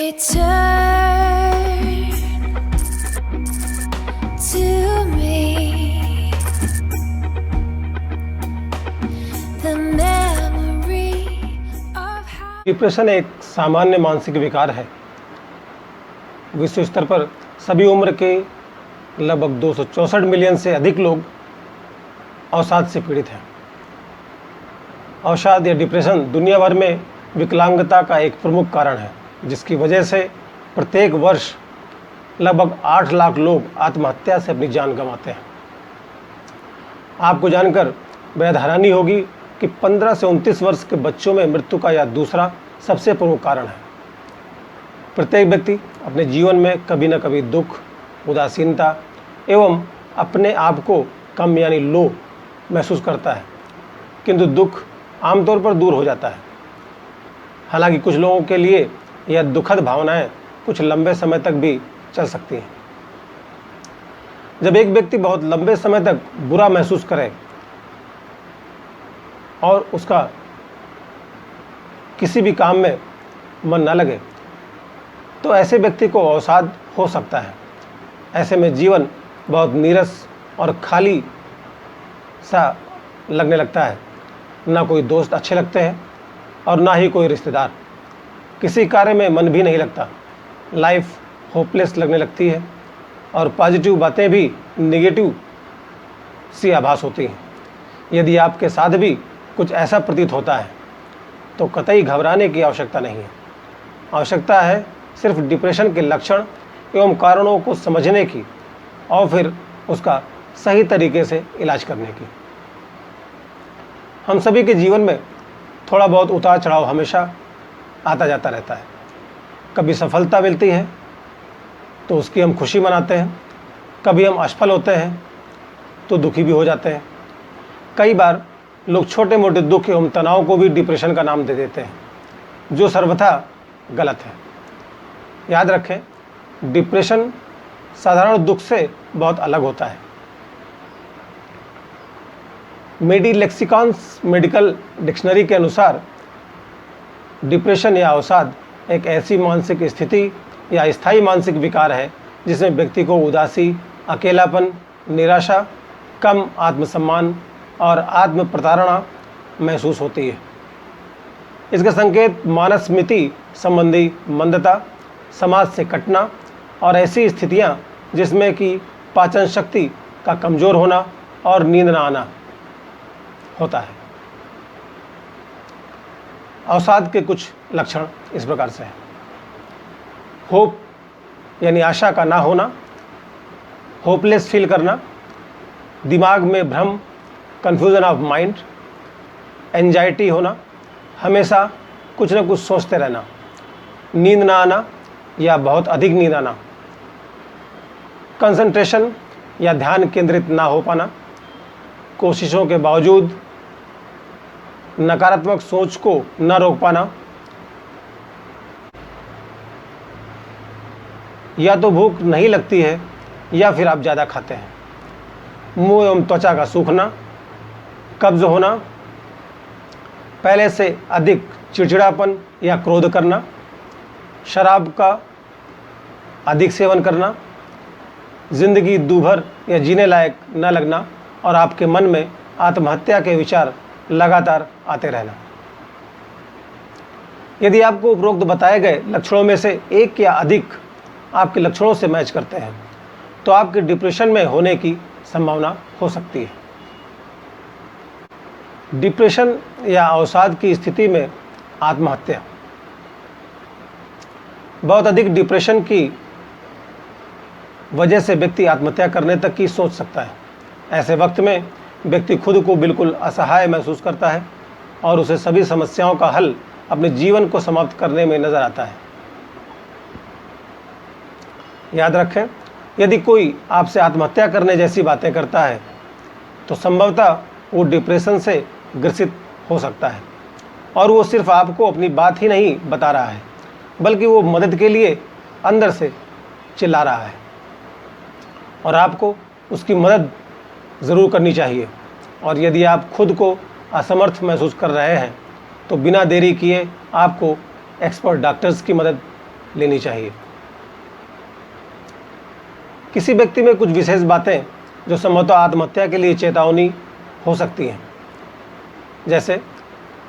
Return to me the memory of how depression एक सामान्य मानसिक विकार है। विश्व स्तर पर सभी उम्र के लगभग 264 मिलियन से अधिक लोग अवसाद से पीड़ित हैं। अवसाद या डिप्रेशन दुनिया भर में विकलांगता का एक प्रमुख कारण है, जिसकी वजह से प्रत्येक वर्ष लगभग 8 लाख लोग आत्महत्या से अपनी जान गंवाते हैं। आपको जानकर बेहद हैरानी होगी कि 15 से 29 वर्ष के बच्चों में मृत्यु का यह दूसरा सबसे प्रमुख कारण है। प्रत्येक व्यक्ति अपने जीवन में कभी न कभी दुख, उदासीनता एवं अपने आप को कम यानी लो महसूस करता है, किंतु दुख आमतौर पर दूर हो जाता है। हालांकि कुछ लोगों के लिए यह दुखद भावनाएं कुछ लंबे समय तक भी चल सकती हैं। जब एक व्यक्ति बहुत लंबे समय तक बुरा महसूस करे और उसका किसी भी काम में मन न लगे, तो ऐसे व्यक्ति को अवसाद हो सकता है। ऐसे में जीवन बहुत नीरस और खाली सा लगने लगता है। ना कोई दोस्त अच्छे लगते हैं और ना ही कोई रिश्तेदार। किसी कार्य में मन भी नहीं लगता। लाइफ होपलेस लगने लगती है और पॉजिटिव बातें भी नेगेटिव सी आभास होती हैं। यदि आपके साथ भी कुछ ऐसा प्रतीत होता है तो कतई घबराने की आवश्यकता नहीं है। आवश्यकता है सिर्फ डिप्रेशन के लक्षण एवं कारणों को समझने की और फिर उसका सही तरीके से इलाज करने की। हम सभी के जीवन में थोड़ा बहुत उतार चढ़ाव हमेशा आता जाता रहता है। कभी सफलता मिलती है तो उसकी हम खुशी मनाते हैं, कभी हम असफल होते हैं तो दुखी भी हो जाते हैं। कई बार लोग छोटे मोटे दुख एवं तनाव को भी डिप्रेशन का नाम दे देते हैं, जो सर्वथा गलत है। याद रखें, डिप्रेशन साधारण दुख से बहुत अलग होता है। मेडिलेक्सिकॉन्स मेडिकल डिक्शनरी के अनुसार डिप्रेशन या अवसाद एक ऐसी मानसिक स्थिति या स्थायी मानसिक विकार है जिसमें व्यक्ति को उदासी, अकेलापन, निराशा, कम आत्मसम्मान और आत्म प्रताड़ना महसूस होती है। इसके संकेत मानसमिति संबंधी मंदता, समाज से कटना और ऐसी स्थितियां जिसमें कि पाचन शक्ति का कमज़ोर होना और नींद न आना होता है। अवसाद के कुछ लक्षण इस प्रकार से हैं। होप यानी आशा का ना होना, होपलेस फील करना, दिमाग में भ्रम, कन्फ्यूज़न ऑफ माइंड, एंजाइटी होना, हमेशा कुछ न कुछ सोचते रहना, नींद ना आना या बहुत अधिक नींद आना, कंसंट्रेशन या ध्यान केंद्रित ना हो पाना, कोशिशों के बावजूद नकारात्मक सोच को न रोक पाना, या तो भूख नहीं लगती है या फिर आप ज़्यादा खाते हैं, मुंह एवं त्वचा का सूखना, कब्ज होना, पहले से अधिक चिड़चिड़ापन या क्रोध करना, शराब का अधिक सेवन करना, जिंदगी दूभर या जीने लायक न लगना और आपके मन में आत्महत्या के विचार लगातार आते रहना। यदि आपको उपरोक्त बताए गए लक्षणों में से एक या अधिक आपके लक्षणों से मैच करते हैं तो आपके डिप्रेशन में होने की संभावना हो सकती है। डिप्रेशन या अवसाद की स्थिति में आत्महत्या। बहुत अधिक डिप्रेशन की वजह से व्यक्ति आत्महत्या करने तक की सोच सकता है। ऐसे वक्त में व्यक्ति खुद को बिल्कुल असहाय महसूस करता है और उसे सभी समस्याओं का हल अपने जीवन को समाप्त करने में नजर आता है। याद रखें, यदि कोई आपसे आत्महत्या करने जैसी बातें करता है तो संभवतः वो डिप्रेशन से ग्रसित हो सकता है और वो सिर्फ आपको अपनी बात ही नहीं बता रहा है, बल्कि वो मदद के लिए अंदर से चिल्ला रहा है और आपको उसकी मदद ज़रूर करनी चाहिए। और यदि आप खुद को असमर्थ महसूस कर रहे हैं तो बिना देरी किए आपको एक्सपर्ट डॉक्टर्स की मदद लेनी चाहिए। किसी व्यक्ति में कुछ विशेष बातें जो संभवतः आत्महत्या के लिए चेतावनी हो सकती हैं, जैसे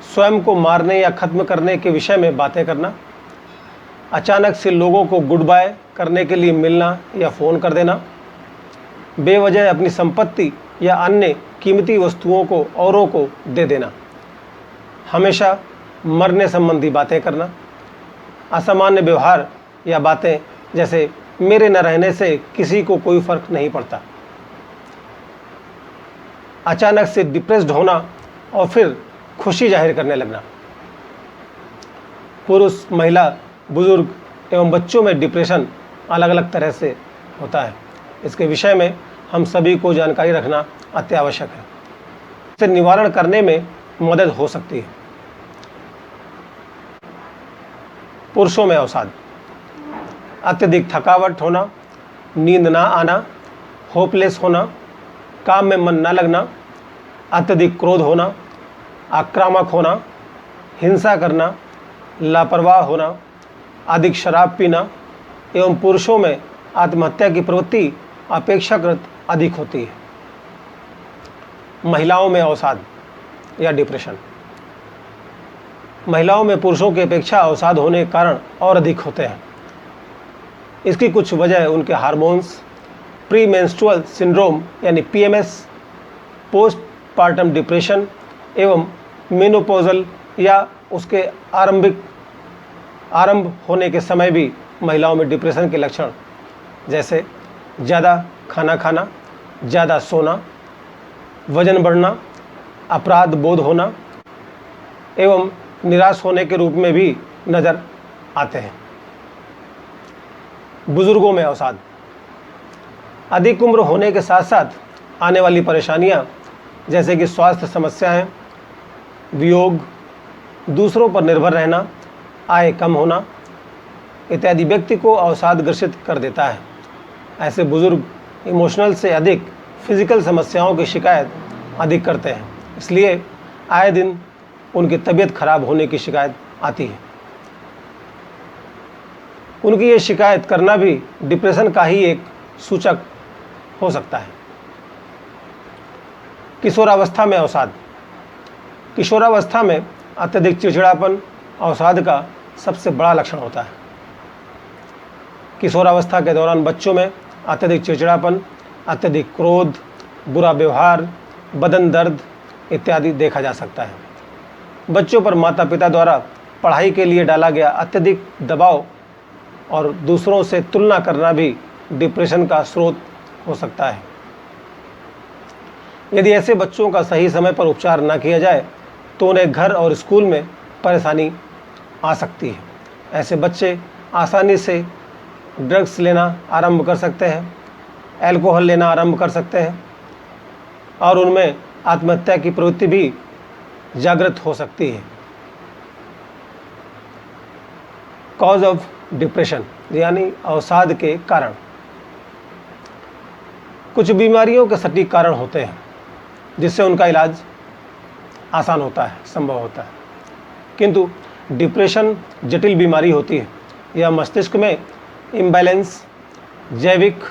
स्वयं को मारने या खत्म करने के विषय में बातें करना, अचानक से लोगों को गुड बाय करने के लिए मिलना या फ़ोन कर देना, बेवजह अपनी संपत्ति या अन्य कीमती वस्तुओं को औरों को दे देना, हमेशा मरने संबंधी बातें करना, असामान्य व्यवहार या बातें जैसे मेरे न रहने से किसी को कोई फर्क नहीं पड़ता, अचानक से डिप्रेस्ड होना और फिर खुशी जाहिर करने लगना। पुरुष, महिला, बुजुर्ग एवं बच्चों में डिप्रेशन अलग अलग तरह से होता है। इसके विषय में हम सभी को जानकारी रखना अत्यावश्यक है। इसे निवारण करने में मदद हो सकती है। पुरुषों में अवसाद: अत्यधिक थकावट होना, नींद ना आना, होपलेस होना, काम में मन न लगना, अत्यधिक क्रोध होना, आक्रामक होना, हिंसा करना, लापरवाह होना, अधिक शराब पीना एवं पुरुषों में आत्महत्या की प्रवृत्ति अपेक्षाकृत अधिक होती है। महिलाओं में अवसाद या डिप्रेशन: महिलाओं में पुरुषों की अपेक्षा अवसाद होने के कारण और अधिक होते हैं। इसकी कुछ वजह उनके हार्मोन्स, प्री मेंस्ट्रुअल सिंड्रोम यानी PMS, पोस्ट पार्टम डिप्रेशन एवं मेनोपॉजल या उसके आरंभ होने के समय भी महिलाओं में डिप्रेशन के लक्षण जैसे ज़्यादा खाना खाना, ज़्यादा सोना, वजन बढ़ना, अपराध बोध होना एवं निराश होने के रूप में भी नज़र आते हैं। बुजुर्गों में अवसाद: अधिक उम्र होने के साथ साथ आने वाली परेशानियां जैसे कि स्वास्थ्य समस्याएं, वियोग, दूसरों पर निर्भर रहना, आय कम होना इत्यादि व्यक्ति को अवसादग्रसित कर देता है। ऐसे बुजुर्ग इमोशनल से अधिक फिजिकल समस्याओं की शिकायत अधिक करते हैं, इसलिए आए दिन उनकी तबीयत खराब होने की शिकायत आती है। उनकी ये शिकायत करना भी डिप्रेशन का ही एक सूचक हो सकता है। किशोरावस्था में अवसाद: किशोरावस्था में अत्यधिक चिड़चिड़ापन अवसाद का सबसे बड़ा लक्षण होता है। किशोरावस्था के दौरान बच्चों में अत्यधिक चिड़चिड़ापन, अत्यधिक क्रोध, बुरा व्यवहार, बदन दर्द इत्यादि देखा जा सकता है। बच्चों पर माता पिता द्वारा पढ़ाई के लिए डाला गया अत्यधिक दबाव और दूसरों से तुलना करना भी डिप्रेशन का स्रोत हो सकता है। यदि ऐसे बच्चों का सही समय पर उपचार न किया जाए तो उन्हें घर और स्कूल में परेशानी आ सकती है। ऐसे बच्चे आसानी से ड्रग्स लेना आरंभ कर सकते हैं, अल्कोहल लेना आरंभ कर सकते हैं और उनमें आत्महत्या की प्रवृत्ति भी जागृत हो सकती है। कॉज ऑफ डिप्रेशन यानी अवसाद के कारण: कुछ बीमारियों के सटीक कारण होते हैं जिससे उनका इलाज आसान होता है, संभव होता है, किंतु डिप्रेशन जटिल बीमारी होती है। यह मस्तिष्क में इम्बैलेंस, जैविक,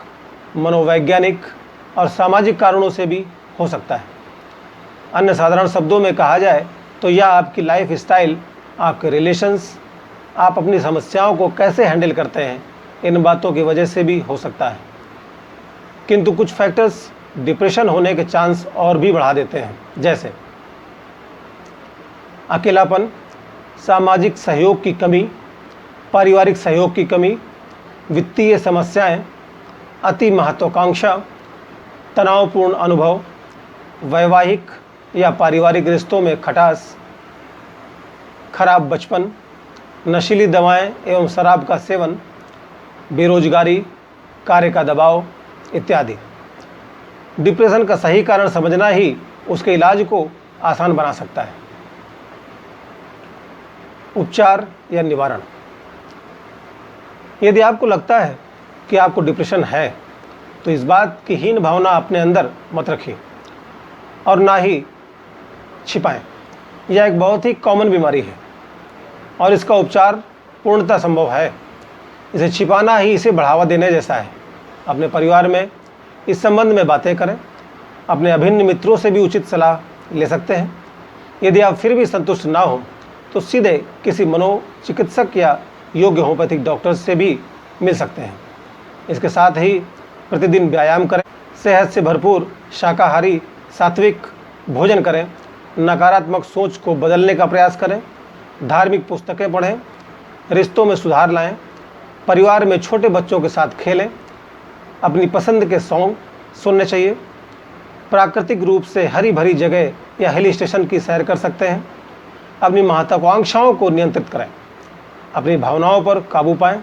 मनोवैज्ञानिक और सामाजिक कारणों से भी हो सकता है। अन्य साधारण शब्दों में कहा जाए तो यह आपकी लाइफ स्टाइल, आपके रिलेशंस, आप अपनी समस्याओं को कैसे हैंडल करते हैं, इन बातों की वजह से भी हो सकता है। किंतु कुछ फैक्टर्स डिप्रेशन होने के चांस और भी बढ़ा देते हैं, जैसे अकेलापन, सामाजिक सहयोग की कमी, पारिवारिक सहयोग की कमी, वित्तीय समस्याएं, अति महत्वाकांक्षा, तनावपूर्ण अनुभव, वैवाहिक या पारिवारिक रिश्तों में खटास, खराब बचपन, नशीली दवाएं एवं शराब का सेवन, बेरोजगारी, कार्य का दबाव इत्यादि। डिप्रेशन का सही कारण समझना ही उसके इलाज को आसान बना सकता है। उपचार या निवारण: यदि आपको लगता है कि आपको डिप्रेशन है तो इस बात की हीन भावना अपने अंदर मत रखिए और ना ही छिपाएं। यह एक बहुत ही कॉमन बीमारी है और इसका उपचार पूर्णतः संभव है। इसे छिपाना ही इसे बढ़ावा देने जैसा है। अपने परिवार में इस संबंध में बातें करें। अपने अभिन्न मित्रों से भी उचित सलाह ले सकते हैं। यदि आप फिर भी संतुष्ट ना हो तो सीधे किसी मनोचिकित्सक या योग्य होम्योपैथिक डॉक्टर से भी मिल सकते हैं। इसके साथ ही प्रतिदिन व्यायाम करें, सेहत से भरपूर शाकाहारी सात्विक भोजन करें, नकारात्मक सोच को बदलने का प्रयास करें, धार्मिक पुस्तकें पढ़ें, रिश्तों में सुधार लाएं, परिवार में छोटे बच्चों के साथ खेलें, अपनी पसंद के सॉन्ग सुनने चाहिए, प्राकृतिक रूप से हरी भरी जगह या हिल स्टेशन की सैर कर सकते हैं। अपनी महत्वाकांक्षाओं को नियंत्रित करें, अपनी भावनाओं पर काबू पाएं,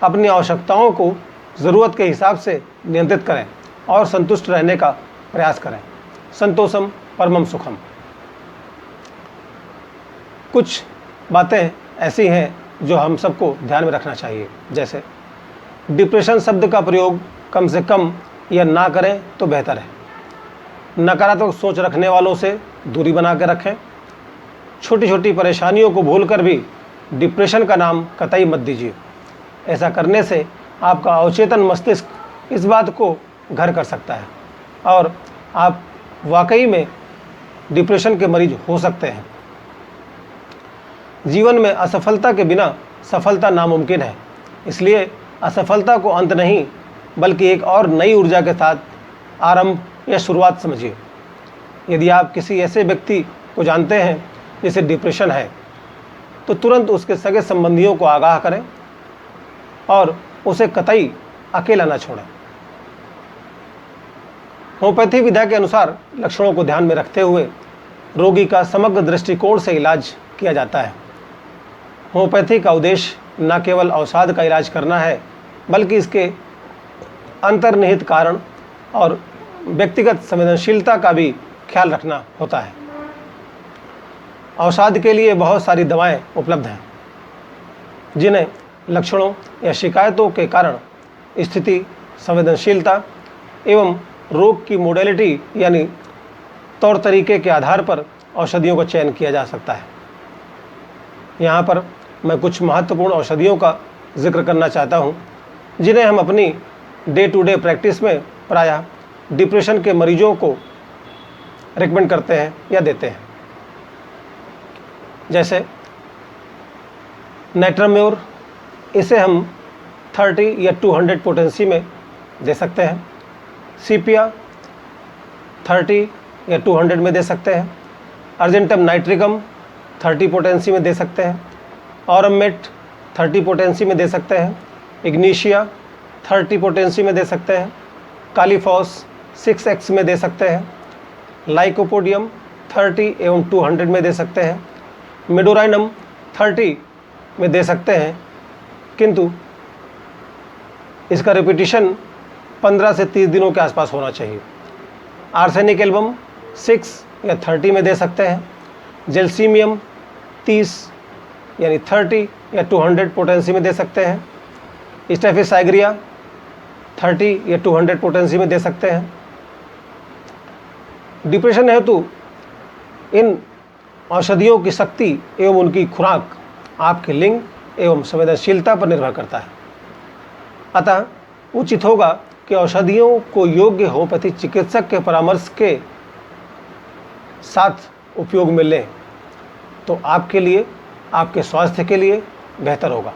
अपनी आवश्यकताओं को ज़रूरत के हिसाब से नियंत्रित करें और संतुष्ट रहने का प्रयास करें। संतोषम परमम सुखम। कुछ बातें ऐसी हैं जो हम सबको ध्यान में रखना चाहिए, जैसे डिप्रेशन शब्द का प्रयोग कम से कम या ना करें तो बेहतर है। नकारात्मक सोच रखने वालों से दूरी बना कर रखें। छोटी छोटी परेशानियों को भूलकर भी डिप्रेशन का नाम कतई मत दीजिए। ऐसा करने से आपका अवचेतन मस्तिष्क इस बात को घर कर सकता है और आप वाकई में डिप्रेशन के मरीज हो सकते हैं। जीवन में असफलता के बिना सफलता नामुमकिन है, इसलिए असफलता को अंत नहीं बल्कि एक और नई ऊर्जा के साथ आरंभ या शुरुआत समझिए। यदि आप किसी ऐसे व्यक्ति को जानते हैं जिसे डिप्रेशन है तो तुरंत उसके सगे संबंधियों को आगाह करें और उसे कतई अकेला न छोड़ें। होम्योपैथी विधा के अनुसार लक्षणों को ध्यान में रखते हुए रोगी का समग्र दृष्टिकोण से इलाज किया जाता है। होम्योपैथी का उद्देश्य न केवल अवसाद का इलाज करना है बल्कि इसके अंतर्निहित कारण और व्यक्तिगत संवेदनशीलता का भी ख्याल रखना होता है। अवसाद के लिए बहुत सारी दवाएं उपलब्ध हैं जिन्हें लक्षणों या शिकायतों के कारण स्थिति, संवेदनशीलता एवं रोग की मोडेलिटी यानी तौर तरीके के आधार पर औषधियों का चयन किया जा सकता है। यहाँ पर मैं कुछ महत्वपूर्ण औषधियों का जिक्र करना चाहता हूँ जिन्हें हम अपनी डे टू डे प्रैक्टिस में प्रायः डिप्रेशन के मरीजों को रिकमेंड करते हैं या देते हैं। जैसे नाइट्राम्योर, इसे हम 30 या 200 पोटेंसी में दे सकते हैं। सीपिया 30 या 200 में दे सकते हैं। अर्जेंटम नाइट्रिकम 30 पोटेंसी में दे सकते हैं। ऑरमेट 30 पोटेंसी में दे सकते हैं। इग्निशिया 30 पोटेंसी में दे सकते हैं। कालीफॉस 6x में दे सकते हैं। लाइकोपोडियम 30 एवं 200 में दे सकते हैं। मेडोराइनम 30 में दे सकते हैं, किंतु इसका रिपीटिशन 15 से 30 दिनों के आसपास होना चाहिए। आर्सेनिक एल्बम 6 या 30 में दे सकते हैं। जेल्सीमियम 30 यानी 30 या 200 पोटेंसी में दे सकते हैं। स्टेफिसाइग्रिया 30 या 200 पोटेंसी में दे सकते हैं। डिप्रेशन हेतु इन औषधियों की शक्ति एवं उनकी खुराक आपके लिंग एवं संवेदनशीलता पर निर्भर करता है। अतः उचित होगा कि औषधियों को योग्य होम्योपैथी चिकित्सक के परामर्श के साथ उपयोग में लें तो आपके लिए, आपके स्वास्थ्य के लिए बेहतर होगा।